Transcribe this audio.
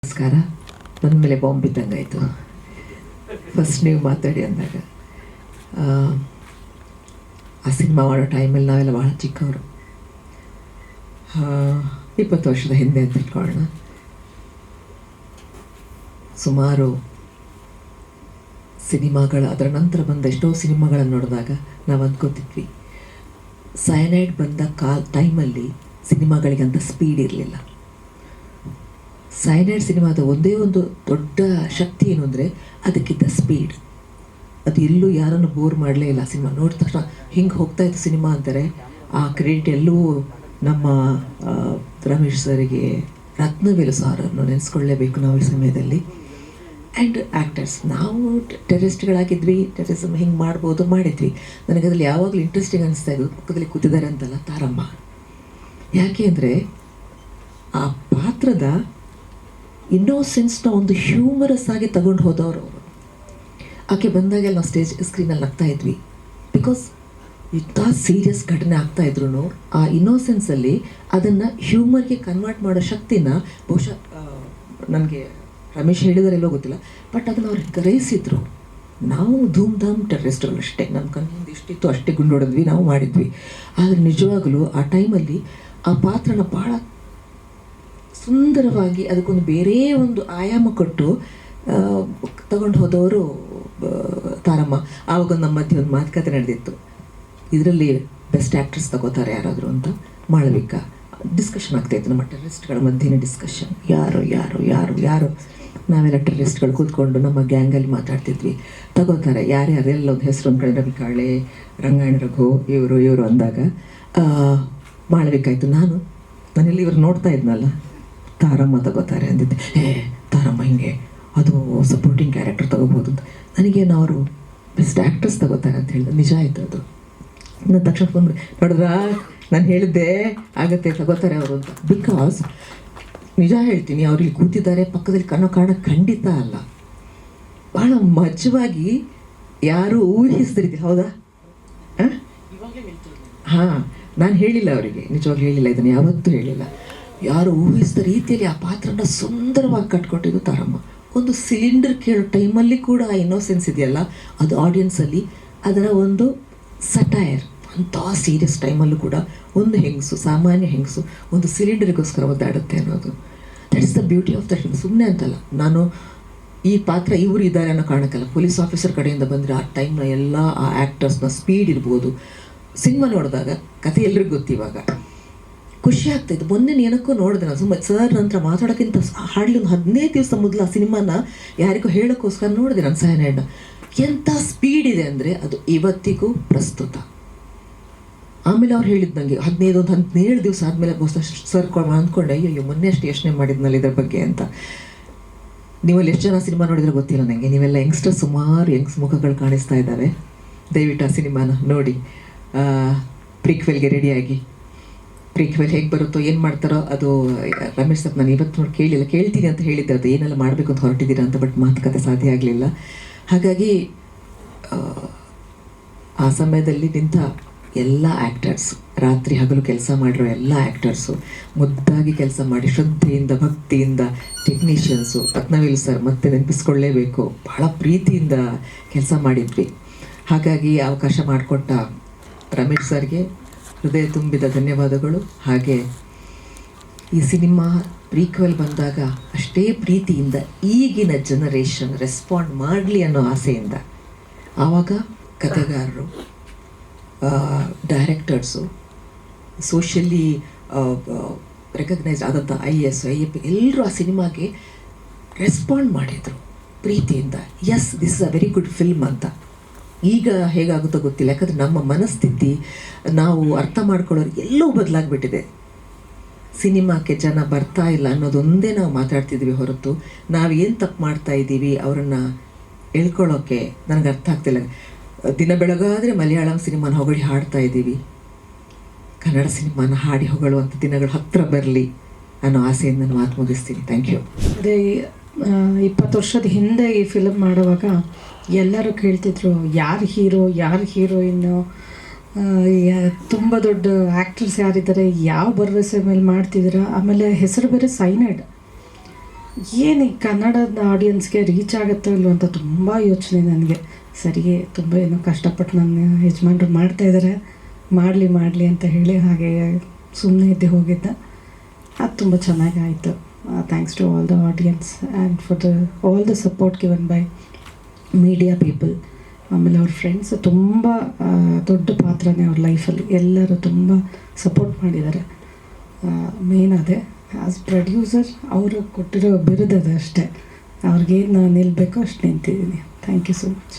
ನಮಸ್ಕಾರ. ನನ್ನ ಮೇಲೆ ಬಾಂಬ್ ಬಿದ್ದಂಗಾಯಿತು ಫಸ್ಟ್ ನೀವು ಮಾತಾಡಿ ಅಂದಾಗ. ಆ ಸಿನಿಮಾ ಮಾಡೋ ಟೈಮಲ್ಲಿ ನಾವೆಲ್ಲ ಭಾಳ ಚಿಕ್ಕವರು, 20 ವರ್ಷದ ಹಿಂದೆ ಅಂತ ಇಟ್ಕೊಳ್ಳೋಣ. ಸುಮಾರು ಸಿನಿಮಾಗಳ ಅದರ ನಂತರ ಬಂದ ಎಷ್ಟೋ ಸಿನಿಮಾಗಳನ್ನು ನೋಡಿದಾಗ ನಾವು ಅಂದ್ಕೋತಿದ್ವಿ, ಸೈನೈಡ್ ಬಂದ ಟೈಮಲ್ಲಿ ಸಿನಿಮಾಗಳಿಗಂತ ಸ್ಪೀಡ್ ಇರಲಿಲ್ಲ. ಸೈನೈಡ್ ಸಿನಿಮಾದ ಒಂದೇ ಒಂದು ದೊಡ್ಡ ಶಕ್ತಿ ಏನು ಅಂದರೆ ಅದಕ್ಕಿದ್ದ ಸ್ಪೀಡ್. ಅದು ಎಲ್ಲೂ ಯಾರನ್ನು ಬೋರ್ ಮಾಡಲೇ ಇಲ್ಲ. ಸಿನಿಮಾ ನೋಡಿದ ತಕ್ಷಣ ಹಿಂಗೆ ಹೋಗ್ತಾ ಇತ್ತು ಸಿನಿಮಾ ಅಂತಾರೆ. ಆ ಕ್ರೆಡಿಟ್ ಎಲ್ಲೂ ನಮ್ಮ ರಮೇಶ್ ಸರಿಗೆ, ರತ್ನವೇಲು ಸಾರನ್ನು ನೆನೆಸ್ಕೊಳ್ಳೇಬೇಕು ನಾವು ಈ ಸಮಯದಲ್ಲಿ. ಆ್ಯಂಡ್ ಆ್ಯಕ್ಟರ್ಸ್, ನಾವು ಟೆರರಿಸ್ಟ್ಗಳಾಗಿದ್ವಿ, ಟೆರರಿಸಮ್ ಹಿಂಗೆ ಮಾಡ್ಬೋದು ಮಾಡಿದ್ವಿ. ನನಗದ್ರಲ್ಲಿ ಯಾವಾಗಲೂ ಇಂಟ್ರೆಸ್ಟಿಂಗ್ ಅನಿಸ್ತಾ ಇದ್ದು ಪಕ್ಕದಲ್ಲಿ ಕೂತಿದ್ದಾರೆ ಅಂತಲ್ಲ, ತಾರಮ್ಮ. ಯಾಕೆ ಅಂದರೆ ಆ ಪಾತ್ರದ ಇನ್ನೋಸೆನ್ಸ್ನ ಒಂದು ಹ್ಯೂಮರಸ್ ಆಗಿ ತಗೊಂಡು ಹೋದವರು ಅವರು. ಆಕೆ ಬಂದಾಗೆಲ್ಲ ನಾವು ಸ್ಕ್ರೀನಲ್ಲಿ ನಗ್ತಾ ಇದ್ವಿ. ಬಿಕಾಸ್ ಇಂಥ ಸೀರಿಯಸ್ ಘಟನೆ ಆಗ್ತಾ ಇದ್ರು ಆ ಇನ್ನೋಸೆನ್ಸಲ್ಲಿ ಅದನ್ನು ಹ್ಯೂಮರ್ಗೆ ಕನ್ವರ್ಟ್ ಮಾಡೋ ಶಕ್ತಿನ ಬಹುಶಃ ನನಗೆ ರಮೇಶ್ ಹೇಳಿದಾರೆಲ್ಲೋ ಗೊತ್ತಿಲ್ಲ, ಬಟ್ ಅದನ್ನು ಅವ್ರು ಗ್ರಹಿಸಿದ್ರು. ನಾವು ಧೂಮ್ ಧಾಮ್ ಟೆರರಿಸ್ಟ್ಗಳು ಅಷ್ಟೇ, ನಮ್ಮ ಕಣ್ಣಿಂದ ಇಷ್ಟಿತ್ತು ಅಷ್ಟೇ ಗುಂಡು ಹೊಡೆದ್ವಿ, ನಾವು ಮಾಡಿದ್ವಿ. ಆದರೆ ನಿಜವಾಗಲೂ ಆ ಟೈಮಲ್ಲಿ ಆ ಪಾತ್ರನ ಭಾಳ ಸುಂದರವಾಗಿ ಅದಕ್ಕೊಂದು ಬೇರೆ ಒಂದು ಆಯಾಮ ಕೊಟ್ಟು ತಗೊಂಡು ಹೋದವರು ತಾರಮ್ಮ. ಆವಾಗೊಂದು ನಮ್ಮ ಮಧ್ಯೆ ಒಂದು ಮಾತುಕತೆ ನಡೆದಿತ್ತು, ಇದರಲ್ಲಿ ಬೆಸ್ಟ್ ಆ್ಯಕ್ಟ್ರೆಸ್ ತಗೋತಾರೆ ಯಾರಾದರೂ ಅಂತ. ಮಾಳವಿಕ ಡಿಸ್ಕಷನ್ ಆಗ್ತಾಯಿತ್ತು, ನಮ್ಮ ಟೆರರಿಸ್ಟ್ಗಳ ಮಧ್ಯೆ ಡಿಸ್ಕಷನ್, ಯಾರು ಯಾರು ಯಾರು ಯಾರು ನಾವೆಲ್ಲ ಟೆರರಿಸ್ಟ್ಗಳು ಕೂತ್ಕೊಂಡು ನಮ್ಮ ಗ್ಯಾಂಗಲ್ಲಿ ಮಾತಾಡ್ತಿದ್ವಿ. ತಗೋತಾರೆ ಯಾರ್ಯಾರೆಲ್ಲ ಒಂದು ಹೆಸರು ಒಂದು ಕಡೆ ರವಿ ಕಾಳೆ, ರಂಗಾಯಣ ರಘು, ಇವರು ಅಂದಾಗ ಮಾಳವಿಕ ಆಯಿತು. ನಾನೆಲ್ಲಿ ಇವ್ರು ನೋಡ್ತಾ ಇದ್ನಲ್ಲ, ತಾರಮ್ಮ ತಗೋತಾರೆ ಅಂದಿದ್ದೆ. ತಾರಮ್ಮ ಹಿಂಗೆ ಅದು ಸಪೋರ್ಟಿಂಗ್ ಕ್ಯಾರೆಕ್ಟರ್ ತಗೋಬೋದು ಅಂತ. ನನಗೇನು ಅವರು ಬೆಸ್ಟ್ ಆ್ಯಕ್ಟ್ರೆಸ್ ತಗೋತಾರೆ ಅಂತ ಹೇಳಿದೆ. ನಿಜ ಆಯಿತು ಅದು. ನಾನು ತಕ್ಷಣ ಫೋನ್ ಮಾಡಿ, ನೋಡಿದ್ರಾ ನಾನು ಹೇಳಿದ್ದೆ ಆಗತ್ತೆ ತಗೋತಾರೆ ಅವರು ಅಂತ. ಬಿಕಾಸ್ ನಿಜ ಹೇಳ್ತೀನಿ, ಅವ್ರಿಗೆ ಕೂತಿದ್ದಾರೆ ಪಕ್ಕದಲ್ಲಿ ಕಾರಣ ಖಂಡಿತ ಅಲ್ಲ, ಭಾಳ ಮಜವಾಗಿ ಯಾರು ಊಹಿಸ್ತಿರ್ತಿ. ಹೌದಾ? ಹಾಂ, ನಾನು ಹೇಳಿಲ್ಲ ಅವರಿಗೆ, ನಿಜವಾಗ್ಲೂ ಹೇಳಿಲ್ಲ, ಇದನ್ನು ಯಾವತ್ತೂ ಹೇಳಿಲ್ಲ. ಯಾರು ಊಹಿಸಿದ ರೀತಿಯಲ್ಲಿ ಆ ಪಾತ್ರನ ಸುಂದರವಾಗಿ ಕಟ್ಕೊಟ್ಟಿದ್ದು ತಾರಮ್ಮ. ಒಂದು ಸಿಲಿಂಡರ್ ಕೇಳೋ ಟೈಮಲ್ಲಿ ಕೂಡ ಆ ಇನ್ನೋಸೆನ್ಸ್ ಇದೆಯಲ್ಲ, ಅದು ಆಡಿಯನ್ಸಲ್ಲಿ ಅದರ ಒಂದು ಸಟೈರ್. ಅಂಥ ಸೀರಿಯಸ್ ಟೈಮಲ್ಲೂ ಕೂಡ ಒಂದು ಹೆಂಗಸು, ಸಾಮಾನ್ಯ ಹೆಂಗಸು, ಒಂದು ಸಿಲಿಂಡರಿಗೋಸ್ಕರ ಒದ್ದಾಡುತ್ತೆ ಅನ್ನೋದು, that is the beauty of the film. ಸುಮ್ಮನೆ ಅಂತಲ್ಲ, ನಾನು ಈ ಪಾತ್ರ ಇವರು ಇದ್ದಾರೆ ಅನ್ನೋ ಕಾರಣಕ್ಕಲ್ಲ, ಪೊಲೀಸ್ ಆಫೀಸರ್ ಕಡೆಯಿಂದ ಬಂದರೆ ಆ ಟೈಮ್ನ ಎಲ್ಲ ಆ ಆ್ಯಕ್ಟರ್ಸ್ನ ಸ್ಪೀಡ್ ಇರ್ಬೋದು. ಸಿನಿಮಾ ನೋಡಿದಾಗ ಕಥೆ ಎಲ್ರಿಗೂ ಗೊತ್ತಿವಾಗ ಖುಷಿ ಆಗ್ತಾಯಿತ್ತು. ಮೊನ್ನೆ ಏನಕ್ಕೂ ನೋಡಿದೆ ನಾನು, ಸುಮ್ಮನೆ ಸರ್ ನಂತರ ಮಾತಾಡೋಕ್ಕಿಂತ ಹಾಡ್ಲಿ ಒಂದು 15 ದಿವಸ ಮೊದಲು ಆ ಸಿನಿಮಾನ ಯಾರಿಗೂ ಹೇಳೋಕ್ಕೋಸ್ಕರ ನೋಡಿದೆ ನಾನು ಸೈನೈಡ್ನ. ಎಂಥ ಸ್ಪೀಡ್ ಇದೆ ಅಂದರೆ ಅದು ಇವತ್ತಿಗೂ ಪ್ರಸ್ತುತ. ಆಮೇಲೆ ಅವ್ರು ಹೇಳಿದ್ದು ನನಗೆ 17 ದಿವಸ ಆದಮೇಲೆ ಸರ್ ಅಂದ್ಕೊಂಡೆ, ಅಯ್ಯೋ ಮೊನ್ನೆ ಅಷ್ಟು ಯೋಚನೆ ಮಾಡಿದ್ನಲ್ಲ ಇದ್ರ ಬಗ್ಗೆ ಅಂತ. ನೀವಲ್ಲಿ ಎಷ್ಟು ಜನ ಸಿನಿಮಾ ನೋಡಿದ್ರೆ ಗೊತ್ತಿಲ್ಲ ನನಗೆ. ನೀವೆಲ್ಲ ಯಂಗ್ಸ್ಟರ್, ಸುಮಾರು ಯಂಗ್ಸ್ ಮುಖಗಳು ಕಾಣಿಸ್ತಾ ಇದ್ದಾವೆ. ದಯವಿಟ್ಟು ಆ ಸಿನಿಮಾನ ನೋಡಿ. ಪ್ರೀಕ್ವೆಲ್ಗೆ ರೆಡಿಯಾಗಿ, ಪ್ರೀಕ್ವೆಲ್ ಹೇಗೆ ಬರುತ್ತೋ ಏನು ಮಾಡ್ತಾರೋ ಅದು ರಮೇಶ್ ಸರ್ ನಾನು ಇವತ್ತು ನೋಡಿ ಕೇಳ್ತೀನಿ ಅಂತ ಹೇಳಿದ್ದೆ, ಅದು ಏನೆಲ್ಲ ಮಾಡಬೇಕು ಅಂತ ಹೊರಟಿದ್ದೀರಾ ಅಂತ. ಬಟ್ ಮಾತುಕತೆ ಸಾಧ್ಯ ಆಗಲಿಲ್ಲ. ಹಾಗಾಗಿ ಆ ಸಮಯದಲ್ಲಿ ನಿಂತ ಎಲ್ಲ ಆ್ಯಕ್ಟರ್ಸ್, ರಾತ್ರಿ ಹಗಲು ಕೆಲಸ ಮಾಡಿರೋ ಎಲ್ಲ ಆ್ಯಕ್ಟರ್ಸು, ಮುದ್ದಾಗಿ ಕೆಲಸ ಮಾಡಿ ಶ್ರದ್ಧೆಯಿಂದ ಭಕ್ತಿಯಿಂದ, ಟೆಕ್ನಿಷಿಯನ್ಸು, ರತ್ನವೇಲು ಸರ್ ಮತ್ತೆ ನೆನಪಿಸ್ಕೊಳ್ಳೇಬೇಕು, ಭಾಳ ಪ್ರೀತಿಯಿಂದ ಕೆಲಸ ಮಾಡಿದ್ವಿ. ಹಾಗಾಗಿ ಅವಕಾಶ ಮಾಡಿಕೊಟ್ಟ ರಮೇಶ್ ಸರ್ಗೆ ಹೃದಯ ತುಂಬಿದ ಧನ್ಯವಾದಗಳು. ಹಾಗೆ ಈ ಸಿನಿಮಾ ಪ್ರೀಕ್ವೆಲ್ ಬಂದಾಗ ಅಷ್ಟೇ ಪ್ರೀತಿಯಿಂದ ಈಗಿನ ಜನರೇಷನ್ ರೆಸ್ಪಾಂಡ್ ಮಾಡಲಿ ಅನ್ನೋ ಆಸೆಯಿಂದ, ಆವಾಗ ಕಥೆಗಾರರು, ಡೈರೆಕ್ಟರ್ಸು, ಸೋಷಿಯಲಿ ರೆಕಗ್ನೈಸ್ ಆದಂಥ IAS, IAP ಎಲ್ಲರೂ ಆ ಸಿನಿಮಾಗೆ ರೆಸ್ಪಾಂಡ್ ಮಾಡಿದರು ಪ್ರೀತಿಯಿಂದ. Yes, this is a very good film ಅಂತ. ಈಗ ಹೇಗಾಗುತ್ತೋ ಗೊತ್ತಿಲ್ಲ, ಯಾಕಂದರೆ ನಮ್ಮ ಮನಸ್ಥಿತಿ ನಾವು ಅರ್ಥ ಮಾಡ್ಕೊಳ್ಳೋರು ಎಲ್ಲೂ ಬದಲಾಗ್ಬಿಟ್ಟಿದೆ. ಸಿನಿಮಾಕ್ಕೆ ಜನ ಬರ್ತಾ ಇಲ್ಲ ಅನ್ನೋದೊಂದೇ ನಾವು ಮಾತಾಡ್ತಿದ್ವಿ ಹೊರತು ನಾವು ಏನು ತಪ್ಪು ಮಾಡ್ತಾ ಇದ್ದೀವಿ ಅವರನ್ನು ಹೇಳ್ಕೊಳ್ಳೋಕ್ಕೆ ನನಗೆ ಅರ್ಥ ಆಗ್ತಿಲ್ಲ. ದಿನ ಬೆಳಗಾದರೆ ಮಲಯಾಳಂ ಸಿನಿಮಾನ ಹೊಗಳಿ ಹಾಡ್ತಾ ಇದ್ದೀವಿ, ಕನ್ನಡ ಸಿನಿಮಾನ ಹಾಡಿ ಹೊಗಳುವಂಥ ದಿನಗಳು ಹತ್ತಿರ ಬರಲಿ ಅನ್ನೋ ಆಸೆಯಿಂದ ನಾನು ಮಾತು ಮುಗಿಸ್ತೀನಿ. Thank you. ಅದೇ 20 ವರ್ಷದ ಹಿಂದೆ ಈ ಫಿಲಮ್ ಮಾಡುವಾಗ ಎಲ್ಲರೂ ಕೇಳ್ತಿದ್ರು, ಯಾರು ಹೀರೋ, ಯಾರು ಹೀರೋಯಿನ್ನು, ತುಂಬ ದೊಡ್ಡ ಆ್ಯಕ್ಟರ್ಸ್ ಯಾರಿದ್ದಾರೆ, ಯಾವ ಭರವಸೆ ಮೇಲೆ ಮಾಡ್ತಿದ್ದೀರಾ. ಆಮೇಲೆ ಹೆಸರು ಬೇರೆ ಸೈನೈಡ್. ಏನು ಈ ಕನ್ನಡದ ಆಡಿಯನ್ಸ್ಗೆ ರೀಚ್ ಆಗುತ್ತೋ ಇಲ್ವೋ ಅಂತ ತುಂಬ ಯೋಚನೆ ನನಗೆ. ಸರಿ, ತುಂಬ ಏನೋ ಕಷ್ಟಪಟ್ಟು ನನ್ನ ಯಜಮಾನ್ರು ಮಾಡ್ತಾಯಿದ್ದಾರೆ, ಮಾಡಲಿ ಅಂತ ಹೇಳಿ ಹಾಗೆ ಸುಮ್ಮನೆ ಇದ್ದೆ ಹೋಗಿದ್ದೆ. ಅದು ತುಂಬ ಚೆನ್ನಾಗಾಯಿತು. Thanks to all the audience and for all the support given by media people. ಆಮೇಲೆ ಅವ್ರ ಫ್ರೆಂಡ್ಸ್ ತುಂಬ ದೊಡ್ಡ ಪಾತ್ರನೇ ಅವ್ರ ಲೈಫಲ್ಲಿ. ಎಲ್ಲರೂ ತುಂಬ ಸಪೋರ್ಟ್ ಮಾಡಿದ್ದಾರೆ. ಮೇನ್ ಅದೇ, ಆ್ಯಸ್ ಪ್ರೊಡ್ಯೂಸರ್ ಅವರು ಕೊಟ್ಟಿರೋ ಬಿರುದದು ಅಷ್ಟೇ. ಅವ್ರಿಗೇನು ನಿಲ್ಲಬೇಕೋ ಅಷ್ಟು ನಿಂತಿದ್ದೀನಿ. Thank you so much.